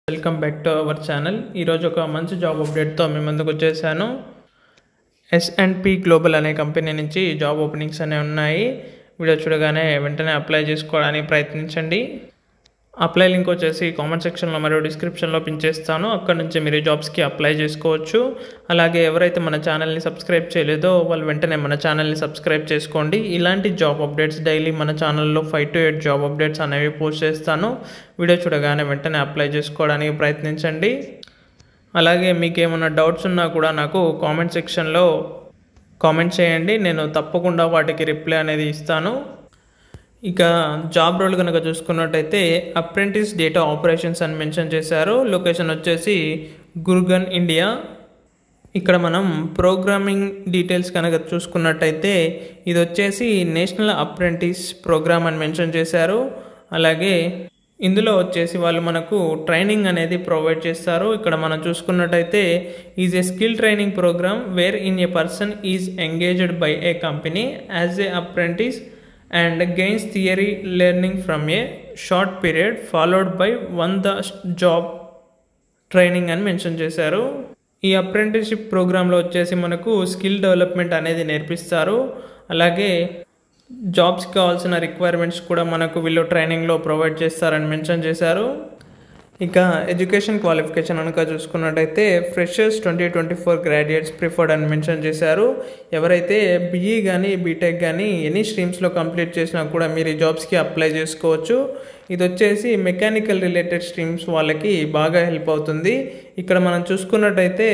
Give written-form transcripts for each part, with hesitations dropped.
Welcome back to our channel. ఈరోజు ఒక మంచి జాబ్ అప్డేట్తో మీ ముందుకు వచ్చేసాను. S&P గ్లోబల్ అనే కంపెనీ నుంచి జాబ్ ఓపెనింగ్స్ అనేవి ఉన్నాయి. వీడియో చూడగానే వెంటనే అప్లై చేసుకోవడానికి ప్రయత్నించండి. అప్లై లింక్ వచ్చేసి కామెంట్ సెక్షన్లో మరియు డిస్క్రిప్షన్లో పిన్ చేస్తాను. అక్కడ నుంచి మీరు జాబ్స్కి అప్లై చేసుకోవచ్చు. అలాగే ఎవరైతే మన ఛానల్ని సబ్స్క్రైబ్ చేయలేదో వాళ్ళు వెంటనే మన ఛానల్ని సబ్స్క్రైబ్ చేసుకోండి. ఇలాంటి జాబ్ అప్డేట్స్ డైలీ మన ఛానల్లో 5 to 8 జాబ్ అప్డేట్స్ అనేవి పోస్ట్ చేస్తాను. వీడియో చూడగానే వెంటనే అప్లై చేసుకోవడానికి ప్రయత్నించండి. అలాగే మీకు ఏమైనా డౌట్స్ ఉన్నా కూడా నాకు కామెంట్ సెక్షన్లో కామెంట్ చేయండి. నేను తప్పకుండా వాటికి రిప్లై అనేది ఇస్తాను. ఇక జాబ్ రోల్ కనుక చూసుకున్నట్టయితే అప్రెంటిస్ డేటా ఆపరేషన్స్ అని మెన్షన్ చేశారు. లొకేషన్ వచ్చేసి గుర్గన్, ఇండియా. ఇక్కడ మనం ప్రోగ్రామింగ్ డీటెయిల్స్ కనుక చూసుకున్నట్టయితే ఇది వచ్చేసి నేషనల్ అప్రెంటిస్ ప్రోగ్రామ్ అని మెన్షన్ చేశారు. అలాగే ఇందులో వచ్చేసి వాళ్ళు మనకు ట్రైనింగ్ అనేది ప్రొవైడ్ చేస్తారు. ఇక్కడ మనం చూసుకున్నట్టయితే is a skill training programme where in a person is engaged by a company as a apprentice and gains theory learning from a short period followed by one the job training అని mention చేశారు. ఈ apprenticeship ప్రోగ్రాంలో వచ్చేసి మనకు skill development అనేది నేర్పిస్తారు. అలాగే జాబ్స్కి కావాల్సిన రిక్వైర్మెంట్స్ కూడా మనకు వీళ్ళు ట్రైనింగ్లో ప్రొవైడ్ చేస్తారని మెన్షన్ చేశారు. ఇక ఎడ్యుకేషన్ క్వాలిఫికేషన్ కనుక చూసుకున్నట్టయితే ఫ్రెషర్స్ 2024 గ్రాడ్యుయేట్స్ ప్రిఫర్డ్ అని మెన్షన్ చేశారు. ఎవరైతే బీఈ కానీ బీటెక్ కానీ ఎనీ స్ట్రీమ్స్లో కంప్లీట్ చేసినా కూడా మీరు ఈ జాబ్స్కి అప్లై చేసుకోవచ్చు. ఇది వచ్చేసి మెకానికల్ రిలేటెడ్ స్ట్రీమ్స్ వాళ్ళకి బాగా హెల్ప్ అవుతుంది. ఇక్కడ మనం చూసుకున్నట్టయితే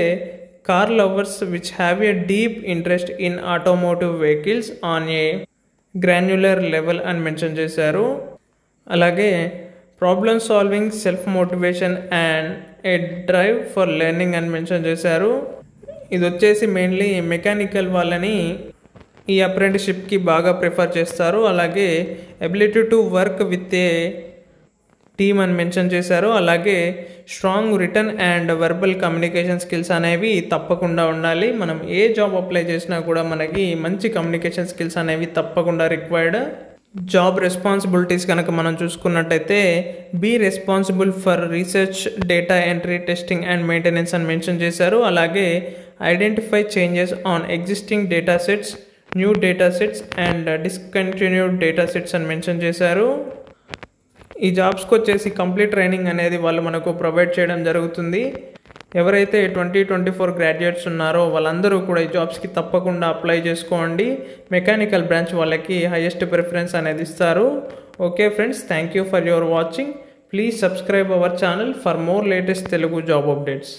car lovers which have a deep interest in automotive vehicles on a granular level అని మెన్షన్ చేశారు. అలాగే problem solving, self motivation and A drive for learning అని మెన్షన్ చేశారు. ఇది వచ్చేసి మెయిన్లీ మెకానికల్ వాళ్ళని ఈ అప్రెంటిస్షిప్కి బాగా ప్రిఫర్ చేస్తారు. అలాగే ability to work with a team అని మెన్షన్ చేశారు. అలాగే strong return and verbal communication skills అనేవి తప్పకుండా ఉండాలి. మనం ఏ జాబ్ అప్లై చేసినా కూడా మనకి మంచి కమ్యూనికేషన్ స్కిల్స్ అనేవి తప్పకుండా రిక్వైర్డ్. జాబ్ రెస్పాన్సిబిలిటీస్ కనుక మనం చూసుకున్నట్టయితే be responsible for research, data entry, testing and maintenance అని మెన్షన్ చేశారు. అలాగే identify changes on existing data sets, new data sets and discontinued data sets అని మెన్షన్ చేశారు. ఈ జాబ్స్కి వచ్చేసి కంప్లీట్ ట్రైనింగ్ అనేది వాళ్ళు మనకు ప్రొవైడ్ చేయడం జరుగుతుంది. ఎవరైతే 2024 గ్రాడ్యుయేట్స్ ఉన్నారో వాళ్ళందరూ కూడా ఈ జాబ్స్కి తప్పకుండా అప్లై చేసుకోండి. మెకానికల్ బ్రాంచ్ వాళ్ళకి హైయెస్ట్ ప్రిఫరెన్స్ అనేది ఇస్తారు. Okay friends, thank you for your watching. Please subscribe our channel for more latest Telugu job updates.